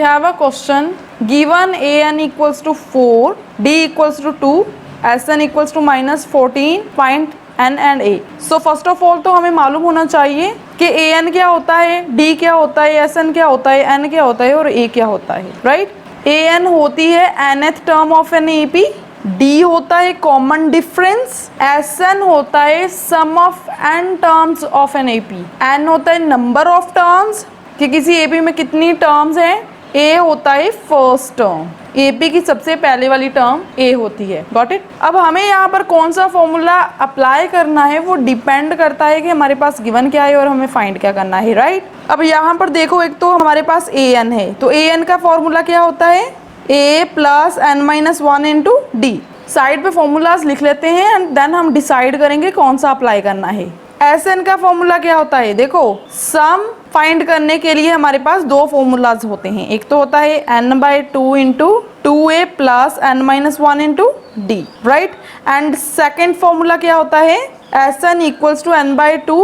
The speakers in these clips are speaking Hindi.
have a question given an equals to 4, d equals to 2, sn equals to -14, find n and a। So first of all तो हमें मालूम होना चाहिए कि an क्या होता है, d क्या होता है, sn क्या होता है, n क्या होता है और a क्या होता है, राइट। an होती है nth term of an AP, d होता है कॉमन डिफरेंस, sn होता है sum of n terms of an AP, n होता है नंबर ऑफ टर्म्स कि किसी एपी में कितनी टर्म्स हैं, a होता है फर्स्ट टर्म, एपी की सबसे पहले वाली टर्म a होती है। Got it. अब हमें यहाँ पर कौन सा फॉर्मूला अप्लाई करना है वो डिपेंड करता है कि हमारे पास गिवन क्या है और हमें फाइंड क्या करना है, राइट। अब यहाँ पर देखो, एक तो हमारे पास an है, तो an का फॉर्मूला क्या होता है, a plus n minus 1 into D. Side पे फॉर्मूलाज लिख लेते हैं एंड देन हम डिसाइड करेंगे कौन सा अप्लाई करना है। Sn का फॉर्मूला क्या होता है, देखो सम फाइंड करने के लिए हमारे पास दो फॉर्मूलाज होते हैं, एक तो होता है n/2 into 2a plus n minus 1 into D, right. And second formula क्या होता है, Sn equals to n/2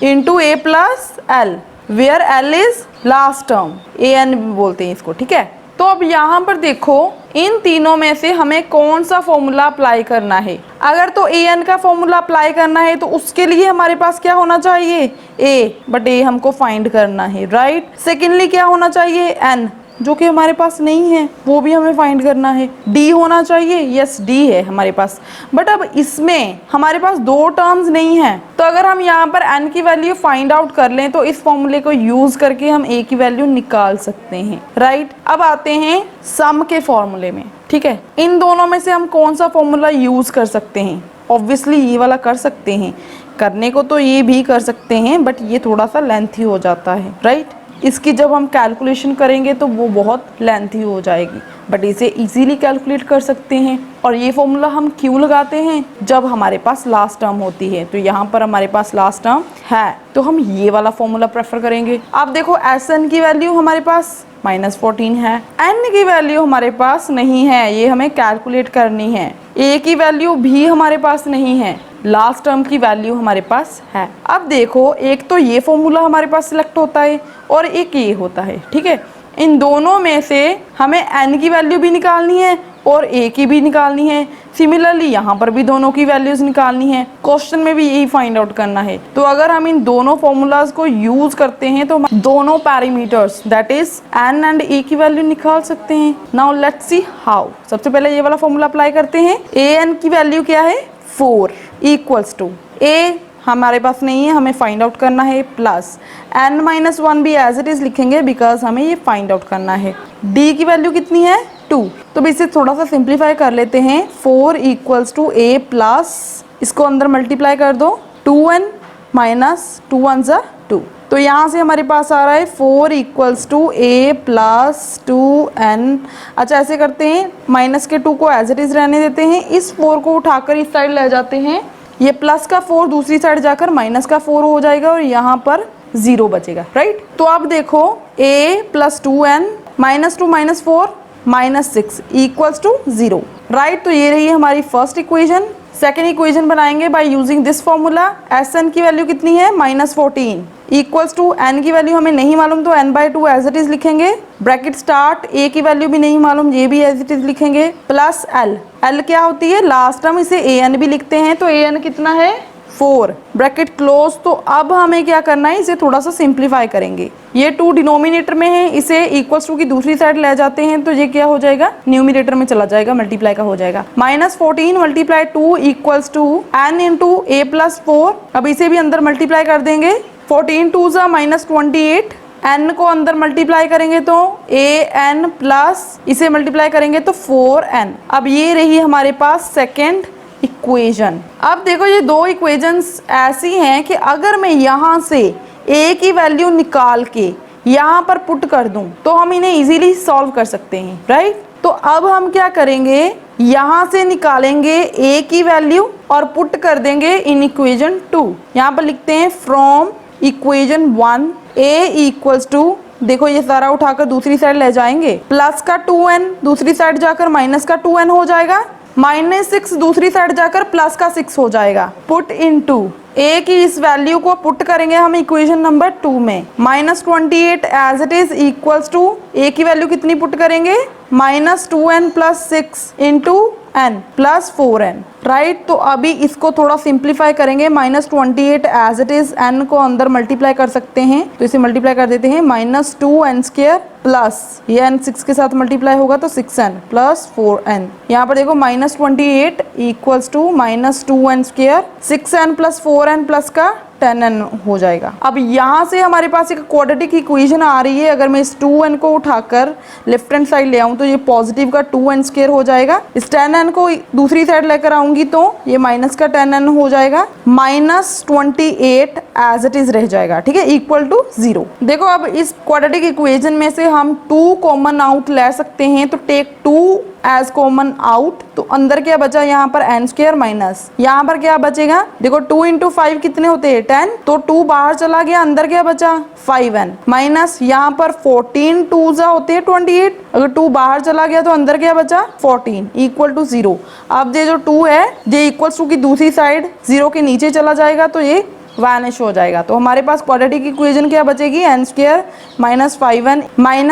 into a plus l, where l is last term, an बोलते हैं इसको, ठीक है। तो अब यहाँ पर देखो, इन तीनों में से हमें कौन सा फॉर्मूला अप्लाई करना है। अगर तो an का फॉर्मूला अप्लाई करना है तो उसके लिए हमारे पास क्या होना चाहिए, a, बट a हमको फाइंड करना है, राइट। सेकेंडली क्या होना चाहिए, n, जो कि हमारे पास नहीं है, वो भी हमें फाइंड करना है। d होना चाहिए, यस d है हमारे पास, बट अब इसमें हमारे पास दो टर्म्स नहीं है, तो अगर हम यहाँ पर n की वैल्यू फाइंड आउट कर लें तो इस फॉर्मूले को यूज करके हम a की वैल्यू निकाल सकते हैं, राइट। अब आते हैं सम के फॉर्मूले में, ठीक है। इन दोनों में से हम कौन सा फॉर्मूला यूज कर सकते हैं, ऑब्वियसली ये वाला कर सकते हैं, करने को तो ये भी कर सकते हैं बट ये थोड़ा सा लेंथी हो जाता है, राइट। इसकी जब हम कैलकुलेशन करेंगे तो वो बहुत लेंथी हो जाएगी, बट इसे इजीली कैलकुलेट कर सकते हैं। और ये फॉर्मूला हम क्यों लगाते हैं, जब हमारे पास लास्ट टर्म होती है, तो यहाँ पर हमारे पास लास्ट टर्म है तो हम ये वाला फॉर्मूला प्रेफर करेंगे। अब देखो Sn की वैल्यू हमारे पास -14 है, n की वैल्यू हमारे पास नहीं है, ये हमें कैलकुलेट करनी है, a की वैल्यू भी हमारे पास नहीं है, लास्ट टर्म की वैल्यू हमारे पास है। अब देखो, एक तो ये फॉर्मूला हमारे पास सिलेक्ट होता है और एक ये होता है, ठीक है। इन दोनों में से हमें n की वैल्यू भी निकालनी है और a की भी निकालनी है। सिमिलरली यहाँ पर भी दोनों की वैल्यूज निकालनी है, क्वेश्चन में भी यही फाइंड आउट करना है। तो अगर हम इन दोनों फॉर्मूलाज को यूज करते हैं तो दोनों parameters that is n and a की वैल्यू निकाल सकते हैं। Now let's see how. सबसे पहले ये वाला फॉर्मूला अप्लाई करते हैं। an की वैल्यू क्या है, 4 इक्वल्स टू a हमारे पास नहीं है, हमें फाइंड आउट करना है, प्लस n माइनस 1 भी एज इट इज लिखेंगे बिकॉज हमें ये फाइंड आउट करना है। d की वैल्यू कितनी है, 2, तो इसे थोड़ा सा सिंप्लीफाई कर लेते हैं। 4 इक्वल्स टू a प्लस, इसको अंदर मल्टीप्लाई कर दो, 2n माइनस 2 1 ज़ा 2, तो यहाँ से हमारे पास आ रहा है 4 equals to a plus 2n। अच्छा ऐसे करते हैं, माइनस के 2 को एज इट इज रहने देते हैं, इस 4 को उठाकर इस साइड ले जाते हैं, ये प्लस का 4 दूसरी साइड जाकर माइनस का 4 हो जाएगा और यहाँ पर 0 बचेगा, राइट। तो अब देखो, a plus 2n minus 2 minus 4 minus 6 equals to 0, right. तो ये रही हमारी फर्स्ट इक्वेशन। सेकेंड इक्वेशन बनाएंगे by using this formula. Sn की वैल्यू कितनी है, -14 इक्वल्स टू n की वैल्यू हमें नहीं मालूम तो n/2 एज इट इज लिखेंगे, ब्रैकेट स्टार्ट, a की वैल्यू भी नहीं मालूम, ये भी एज इट इज लिखेंगे, प्लस l क्या होती है लास्ट टर्म, इसे an भी लिखते हैं, तो an कितना है 4, ब्रैकेट क्लोज। तो अब हमें क्या करना है, इसे थोड़ा सा सिंप्लीफाई करेंगे। ये 2 डिनोमिनेटर में है, इसे इक्वल्स टू की दूसरी साइड ले जाते हैं तो ये क्या हो जाएगा, न्यूमिनेटर में चला जाएगा, मल्टीप्लाई का हो जाएगा। -14 multiply 2 equals to n into a plus 4। अब इसे भी अंदर मल्टीप्लाई कर देंगे, 14 2 ज़ा -28, n को अंदर मल्टीप्लाई करेंगे तो an प्लस इसे मल्टीप्लाई करेंगे तो 4n। अब ये रही हमारे पास सेकेंड इक्वेशन। अब देखो, ये दो इक्वेशंस ऐसी हैं कि अगर मैं यहाँ से a की वैल्यू निकाल के यहाँ पर पुट कर दूं तो हम इन्हें इजीली सॉल्व कर सकते हैं, राइट। तो अब हम क्या करेंगे, यहाँ से निकालेंगे a की वैल्यू और पुट कर देंगे इन इक्वेशन 2। यहाँ पर लिखते हैं from equation 1 a equals to, देखो ये सारा उठाकर दूसरी साइड ले जाएंगे, प्लस का 2n दूसरी साइड जाकर माइनस का 2n हो जाएगा, -6 दूसरी साइड जाकर प्लस का 6 हो जाएगा, पुट इनटू ए की इस वैल्यू को पुट करेंगे हम इक्वेशन नंबर 2 में, -28 as it is equals to, a की वैल्यू कितनी पुट करेंगे, -2n + 6 into n + 4n, right. तो अभी इसको थोड़ा सिंप्लीफाई करेंगे, -28 एज इट इज, n को अंदर मल्टीप्लाई कर सकते हैं तो इसे मल्टीप्लाई कर देते हैं, -2n² प्लस ये n 6 के साथ मल्टीप्लाई होगा तो 6n + 4n। यहाँ पर देखो -28 equals to -2n², 6n + 4n plus का 10n हो जाएगा। अब यहाँ से हमारे पास एक क्वाड्रेटिक इक्वेशन आ रही है, अगर मैं इस 2n को उठाकर लेफ्ट हैंड साइड ले आऊँ तो ये पॉजिटिव का 2n² हो जाएगा, इस 10n को दूसरी साइड लेकर आऊंगी तो ये माइनस का 10n हो जाएगा, -28 एज इट इज रह जाएगा, ठीक है, इक्वल टू 0। देखो अब इस क्वाड्रेटिक इक्वेशन में से हम 2 कॉमन आउट ले सकते हैं, तो टेक 2 एज कॉमन आउट, तो अंदर क्या बचा यहाँ पर n² माइनस, यहाँ पर क्या बचेगा, देखो 2 × 5 कितने होते हैं 10, तो 2 बाहर चला गया, अंदर क्या बचा 5n माइनस, यहाँ पर 14 2 होते हैं 28, अगर 2 बाहर चला गया तो अंदर क्या बचा 14 इक्वल टू 0। अब ये जो 2 है ये इक्वल्स टू की दूसरी साइड 0 के नीचे चला जाएगा तो ये वैनिश हो जाएगा, तो हमारे पास क्वाड्रेटिक इक्वेशन क्या बचेगी, n² - 5n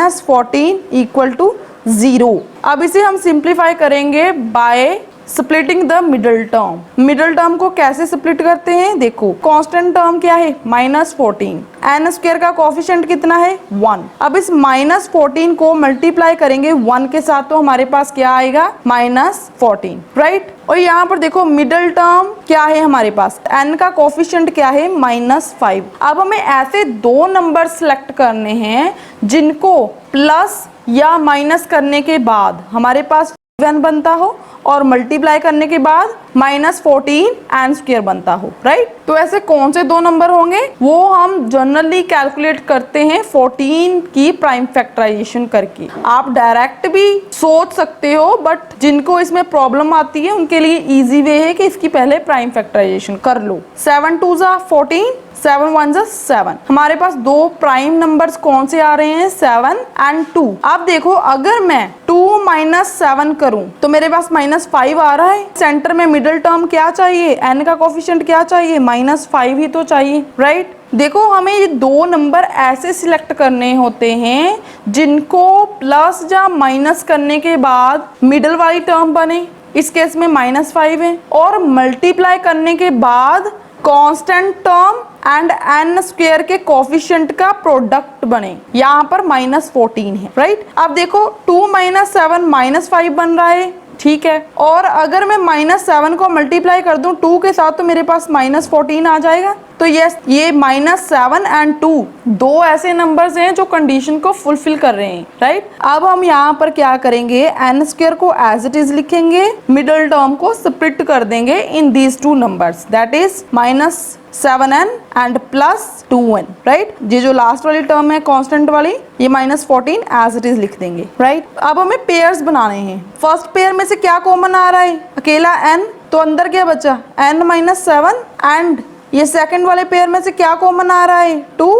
- 14 इक्वल टू 0। अब इसे हम सिंप्लीफाई करेंगे by splitting the middle term. Middle term को कैसे स्प्लिट करते हैं, देखो कांस्टेंट टर्म क्या है -14, n² का कोफिशिएंट कितना है 1। अब इस -14 को मल्टीप्लाई करेंगे 1 के साथ तो हमारे पास क्या आएगा -14, राइट। और यहाँ पर देखो मिडल टर्म क्या है हमारे पास, n का कोफिशिएंट क्या है -5। अब हमें ऐसे 2 नंबर सेलेक्ट करने हैं जिनको प्लस या माइनस करने के बाद हमारे पास 1 बनता हो और मल्टीप्लाई करने के बाद -14 n² बनता हो, राइट। तो ऐसे कौन से 2 नंबर होंगे, वो हम जनरली कैलकुलेट करते हैं 14 की प्राइम फैक्टराइजेशन करके। आप डायरेक्ट भी सोच सकते हो, बट जिनको इसमें प्रॉब्लम आती है उनके लिए इजी वे है कि इसकी पहले प्राइम फैक्टराइजेशन कर लो। 7 2 14, 7 1 7। हमारे पास 2 प्राइम नंबर्स कौन से आ रहे हैं 7 और 2। अब देखो अगर मैं 2 - 7 करूं तो मेरे पास -5 आ रहा है, सेंटर में मिडिल टर्म क्या चाहिए, n का कोफिशिएंट क्या चाहिए -5 ही तो चाहिए, राइट। देखो हमें ये 2 नंबर ऐसे सिलेक्ट करने होते हैं जिनको प्लस या माइनस करने के बाद मिडिल वाली टर्म बने, इस केस में -5 है, और मल्टीप्लाई करने के बाद कांस्टेंट टर्म एंड n² के कोफिशिएंट का प्रोडक्ट बने, यहाँ पर -14 है, राइट। अब देखो 2 - 7 -5 बन रहा है, ठीक है, और अगर मैं -7 को मल्टीप्लाई कर दूं 2 के साथ तो मेरे पास -14 आ जाएगा। तो यस, ये -7 और 2 2 ऐसे नंबर्स हैं जो कंडीशन को फुलफिल कर रहे हैं, राइट। अब हम यहाँ पर क्या करेंगे, n² को एज इट इज लिखेंगे, मिडिल टर्म को स्प्लिट कर देंगे in these 2 numbers, that is -7n and +2n, right. ये जो लास्ट वाली टर्म है कांस्टेंट वाली, ये -14 एज इट इज लिख देंगे, राइट। अब हमें पेयर्स बनाने हैं। फर्स्ट पेयर में से क्या कॉमन आ रहा है, अकेला n, तो अंदर क्या बचा n - 7, एंड ये सेकंड वाले पेयर में से क्या कॉमन आ रहा है 2,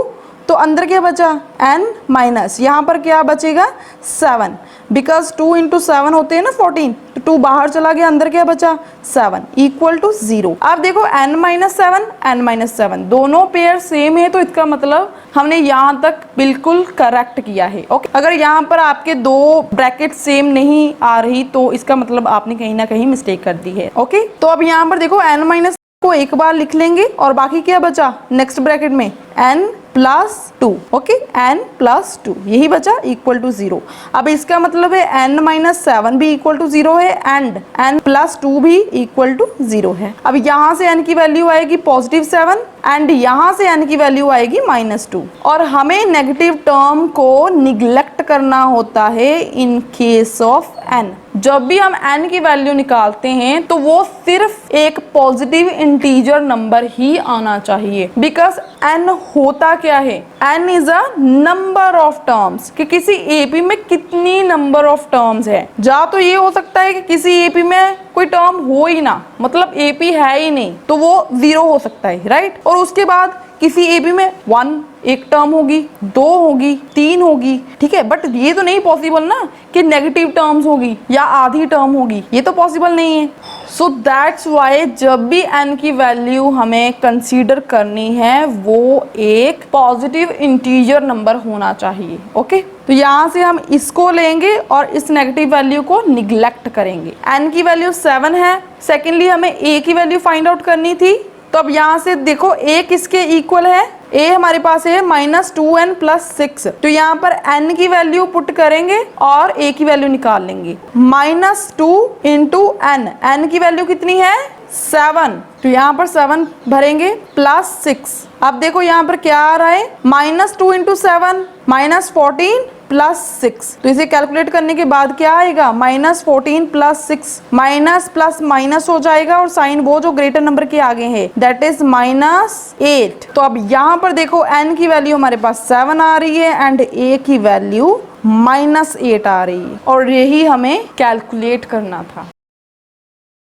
तो अंदर क्या बचा n माइनस, यहाँ पर क्या बचेगा 7, बिकॉज 2 × 7 होते हैं ना 14, तो 2 बाहर चला गया, अंदर क्या बचा 7 इक्वल टू 0। अब देखो n - 7 n - 7 दोनों पेयर सेम है, तो इसका मतलब हमने यहाँ तक बिल्कुल करेक्ट किया है, ओके। अगर यहाँ पर आपके 2 ब्रैकेट सेम नहीं आ रही तो इसका मतलब आपने कहीं ना कहीं मिस्टेक कर दी है, ओके। तो अब यहाँ पर देखो n - को एक बार लिख लेंगे और बाकी क्या बचा नेक्स्ट ब्रैकेट में n + 2, ओके, n + 2 यही बचा इक्वल टू 0। अब इसका मतलब है n - 7 भी इक्वल टू 0 है एंड n + 2 भी इक्वल टू 0 है। अब यहाँ से n की वैल्यू आएगी +7 एंड यहाँ से n की वैल्यू आएगी -2, और हमें नेगेटिव टर्म को निग्लेक्ट करना होता है इन केस ऑफ n। जब भी हम n की वैल्यू निकालते हैं तो वो सिर्फ एक पॉजिटिव इंटीजर नंबर ही आना चाहिए, बिकॉज n होता क्या है, n is a number of terms, कि किसी एपी में कितनी नंबर ऑफ टर्म्स है। जा तो ये हो सकता है कि किसी एपी में कोई टर्म हो ही ना, मतलब एपी है ही नहीं, तो वो 0 हो सकता है, राइट। और उसके बाद किसी एपी में 1 एक टर्म होगी, 2 होगी, 3 होगी, ठीक है, बट ये तो नहीं पॉसिबल ना कि नेगेटिव टर्म्स होगी, या आधी टर्म होगी, ये तो पॉसिबल नहीं है। सो दैट्स वाई जब भी n की वैल्यू हमें कंसीडर करनी है वो एक पॉजिटिव इंटीजर नंबर होना चाहिए। ओके, तो यहाँ से हम इसको लेंगे और इस नेगेटिव वैल्यू को निग्लेक्ट करेंगे। n की वैल्यू 7 है। सेकेंडली हमें a की वैल्यू फाइंड आउट करनी थी, तो अब यहाँ से देखो a किसके इक्वल है, a हमारे पास है -2n + 6, तो यहाँ पर n की वैल्यू पुट करेंगे और a की वैल्यू निकाल लेंगे। -2 × n, n की वैल्यू कितनी है 7, तो यहाँ पर 7 भरेंगे +6। अब देखो यहाँ पर क्या आ रहा है, -2 × 7 -14 + 6, तो इसे कैलकुलेट करने के बाद क्या आएगा, -14 + 6, माइनस प्लस माइनस हो जाएगा और साइन वो जो ग्रेटर नंबर के आगे है दैट इज -8। तो अब यहाँ पर देखो n की वैल्यू हमारे पास 7 आ रही है एंड a की वैल्यू -8 आ रही है और यही हमें कैलकुलेट करना था।